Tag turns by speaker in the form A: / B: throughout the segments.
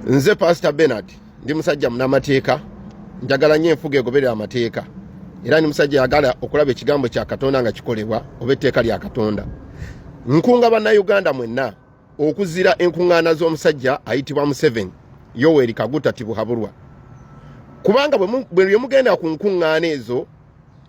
A: Nze Pastor Bernard ndi musajja munamateeka njagala nnyo enfuga egoberera amateeka era ni musajja yagala okulaba ekigambo kya Katonda nga kikolebwa oba etteeka lya Katonda. Nkunga bannayuganda mwenna okuzira enkuŋŋaana z'omusajja ayitibwa Museveni Yoweri Kaguta Tibuhaburwa, kubanga bwe mugenda ku nkuŋŋaana ezo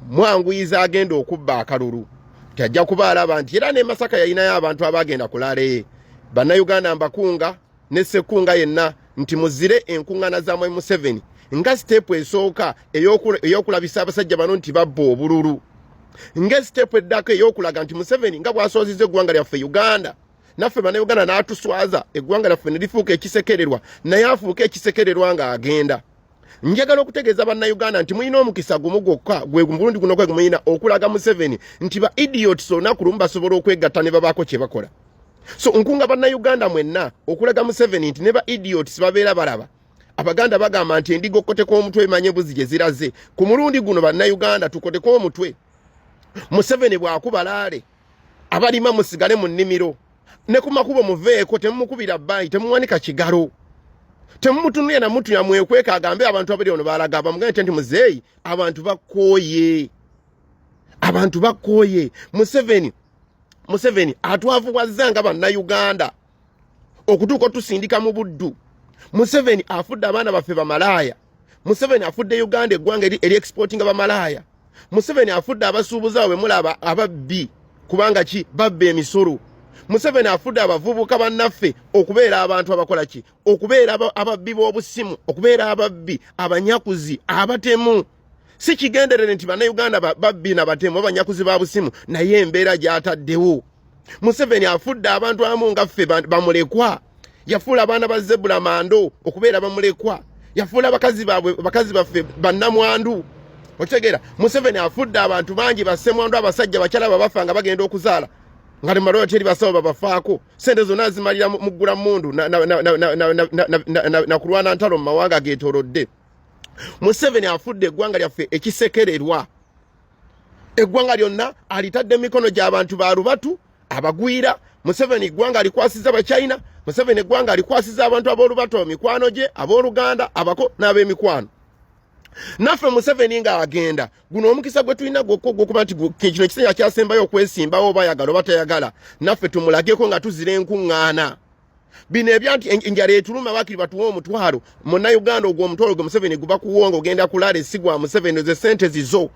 A: mwanguyiza agenda okubba akalulu tajja kuba alaba nti era ne Masaka yalinayo abantu abagenda kulaale. Bannayuganda mbakunga ne Ssekunga yenna nti muzire enkuŋŋaana za Museveni nga step esooka eyokulabisa abasajja bano nti babba obululu, nga step eddako eyokulaga nti Museveni nga bw'asoozizza eggwanga lyaffe Uganda naffe bannayuganda n'atuswaza eggwanga lyaffe ne lifuuka ekisekererwa naye afuuka ekisekererwa ng'agenda. Njagala okutegeeza bannayuganda nti mulina omukisa gumu gwokka gwe mulundi guno gwe mulina okulaga Museveni nti ba idiots olunaku lumu basobola okwegatta ne babaako kye bakola. So nkunga bannayuganda mwenna okulaga Museveni nti ne ba idiots babeera balaba. Abaganda bagamba nti endigo koteko omutwe emanye buzi gye ziraze. Ku mulundi guno bannayuganda tukoteko omutwe. Museveni bw'akubalaale abalima musigale mu nnimiro ne ku makubo muveeko temumukubira bbayi temuwanika kigalo. Temumutunuye na mutu ya mwekweka agambe abantu abali ono balaga bamugane nti muzeeyi abantu bakooye. Abantu bakooye. Museveni atwavuwazza nga bannayuganda okutuuka tusindika mu buddu. Museveni afudde abaana baffe bamalaaya. Museveni afudde Uganda eggwanga eri exporting bamalaaya. Museveni afudde abasuubuza bwe mulaba ababbi kubanga ki babba emisolo. Museveni afudde abavubuka bannaffe okubeera abantu abakola ki okubeera ababbi b'obusimu okubeera ababbi abanyakuzi abatemu. Si kigenderere nti bannayuganda babbi n'abatemu abanyakuzi ba busimu naye embeera gy'ataddewo. Museveni afudde abantu abamu nga ffe bamulekwa. Yafuula abaana ba Zebula Mando okubeera bamulekwa. Yafuula abakazi baffe bannamwandu. Okitegeera Museveni afudde abantu bangi bassemwandu abasajja bakyala babafa nga bagenda okuzaala ngati maloro teri basawo babafaako sente zonna zimalira muggula mundu na kulwana ntalo mu mawanga geetoolodde. Museveni afudde eggwanga lyaffe ekisekererwa. Eggwanga lyonna alitadde mikono gy'abantu ba lubatu abagwira. Museveni eggwanga alikwasiza Abachina. Museveni eggwanga alikwasiza abantu ab'olubatu mikwano gye ab'oluganda abako n'ab'emikwano. Naffe Museveni nga agenda guno omukisa gwe tulina gwokuba nti kino ekiseera kyasembayo okwesimbawo bayagala oba tayagala naffe tumulageko nga tuzira enkuŋŋaana. Bino ebyanti enjala etuluma bakiri batuwa omutwalo munnayuganda ogwo omutwalo gwe Museveni guba kuwonga ogenda kulaala essigwa Museveni ze sente zizo.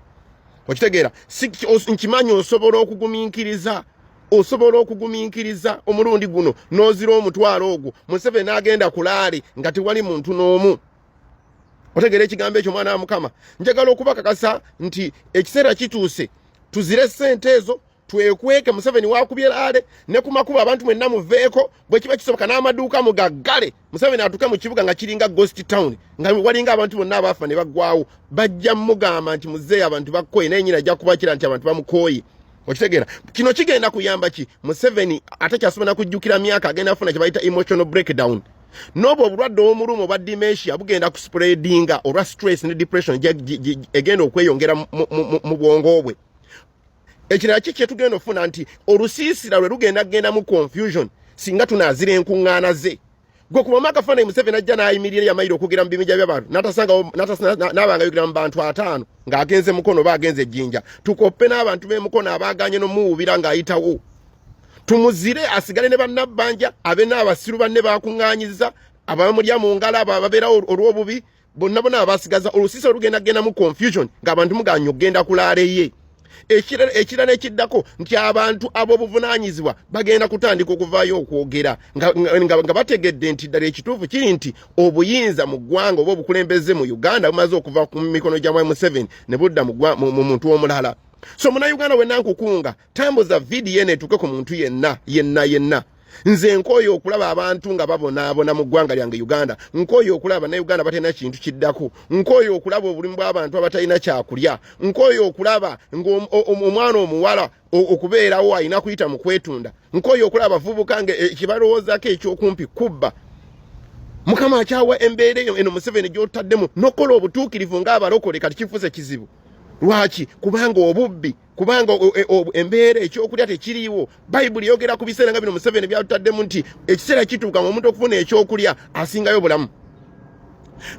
A: Okitegeera nkimanyi osobola okugumiikiriza omulundi guno n'ozira omutwalo ogwo Museveni agenda kulaale nga tewali muntu n'omu. Otegere ekigambo ekyo mwana wa Mukama. Njagala okubakakasa nti ekiseera kituuse tuzire sente ezo twekweke Museveni wakubye laale ne ku makubo abantu mwenna muveeko bwe kiba kisoboka n'amaduuka mugaggale. Museveni atuuke mu kibuga nga kiringa ghost town nga walinga abantu bonna abafa ne baggwawo bajja mugamba nti muzeeyi abantu bakkoye naye nyina ajja kubakira nti abantu bamukooye. Okitegeera kino kigenda kuyamba ki Museveni atakyasobola na kujjukira myaka agenda afuna kye bayita emotional breakdown. Nobo obulwadde omulumu obwa dementia bugenda kuspreadinga olwa stress ne depression egenda okweyongera mu bwongo bwe. Ekirala kye tugenda ofuna nti olusiisira lwe lugenda mu confusion singa tunaazira enkuŋŋaana ze. Gwe kuba makafaananyi Museveni ajja n'ayimirira yamayiro okugera mu bimija by'abantu n'abanga yogera mu bantu 5 ng'agenze mukono oba agenze ejjinja. Tukoppe n'abantu b'emukono abaaganye n'omuwubira ng'ayitawo. Tumuzire asigale ne bannabbanja abe n'abasiru banne bakuŋŋaanyiza abamulya mu ngala ababeera olw'obubi bonna abasigaza olusiisa olugenda mu confusion ng'abantu muganya okugenda kulaale. Ekirala ekiddako nti abantu ab'obuvunaanyizibwa bagenda kutandika okuvaayo okwogera nga bategedde nti ddala ekituufu kiri nti obuyinza mu ggwanga oba obukulembeze mu Uganda bumaze okuva ku mikono gya Museveni ne budda mu muntu omulala. So munnayuganda wenna nkukunga tambuza vidiyo eno etuuke ku muntu yenna. Nze nkooyo okulaba abantu nga babonaabona mu ggwanga lyange Uganda. Nkooyo okulaba bannayuganda batalina kintu kiddako. Nkooyo okulaba obulimu bw'abantu abatalina kyakulya. Nkooyo okulaba omwana omuwala okubeerawo alina kuyita mu kwetunda. Nkooyo okulaba abavubuka ng'ekibalowoozaako ekyokumpi kubba. Mukama akyawa embeera eno Museveni gy'otaddemu n'okola obutuukirivu ng'abalokole kati kifuuse kizibu. lwaki kubanga obubbi kubanga embeera ekyokulya tekiriiwo bayibuli yogera ku biseera nga bino Museveni byatutaddemu nti ekiseera kituuka mu omuntu okufuna ekyokulya asingayo bulamu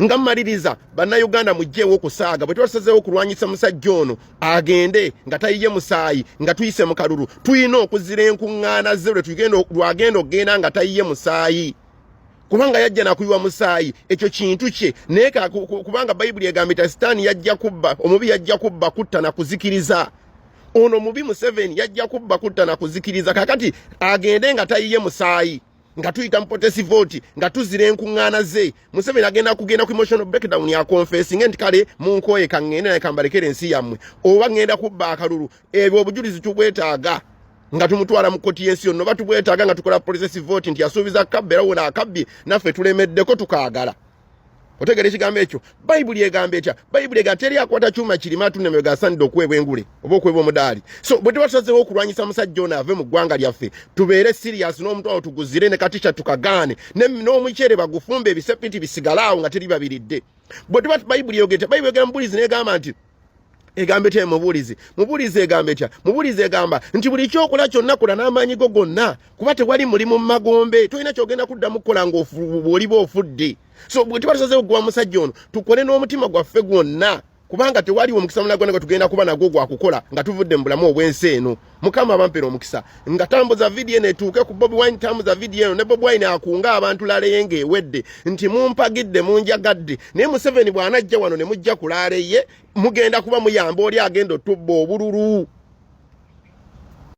A: nga mmaliriza bannayuganda mujjeewo okusaaga bwe twasazeewo okulwanyisa musajja ono agende nga tayiye musaayi nga tuyise mu kalulu tulina okuzira enkuŋŋaana ze lwagenda okgenda nga tayiye musaayi kubanga yajja nakuyiwa musaayi ekyo kintu kye naye kubanga bayibuli egambye nti sitaani yajja kubba omubi yajja kubba kutta na kuzikiriza ono mubi Museveni yajja kubba kutta na kuzikiriza kakati agende nga tayiye musaayi nga tuyita mpotesi vote nga tuzira enkuŋŋaana ze Museveni agenda kugenda ku emotional breakdown ya confessing nti kale munkoye kangende na kambalekere ensi yammwe oba ngenda kubba akalulu ebyo obujulizi tubwetaaga nga tumutwala mu koti yensi yonno batubwetaaga nga tukola process vote nti yasuubiza kabbe era wona akabbi naffe tulemeddeko tukaagala otegere ekigambo ekyo bayibuli egambye etya bayibuli egambye teri akwata kyuma kirima tuneme gasanidde okuweebwa engule oba okuweebwa omudaali so bwe tubatusazeewo okulwanyisa musajja ono ave mu ggwanga lyaffe tubeere serious n'omutwalo tuguzire ne katisha tukagaane n'omuceere bagufumbe ebisepiti bisigalaawo nga teri babiridde bwe tuba bayibuli yogete bayibuli egamba mubulizi n'egamba nti egambe tya mubulizi egambe etya mubulizi egamba nti buli kyokola kyonna kola n'amaanyi go gonna kuba tewali mulimu mu magombe tolina kyogenda kuddamu kukola ng'oliba ofudde so bwe tuba tusazeewo okugoba musajja ono tukole n'omutima gwaffe gwonna kubanga tewaliwo omukisa mulala gwe tugenda kuba nagwo gwakukola nga tuvudde mu bulamu obw'ensi eno mukama abampera omukisa nga tambuza vidiyo eno etuuke ku Bobi Wine tambuza vidiyo eno ne Bobi Wine akunga abantu laleeye ng'ewedde nti mumpagidde munjagadde naye Museveni bw'anajja wano ne mujja kulaaleye mugenda kuba muyamba oli agenda otubba obululu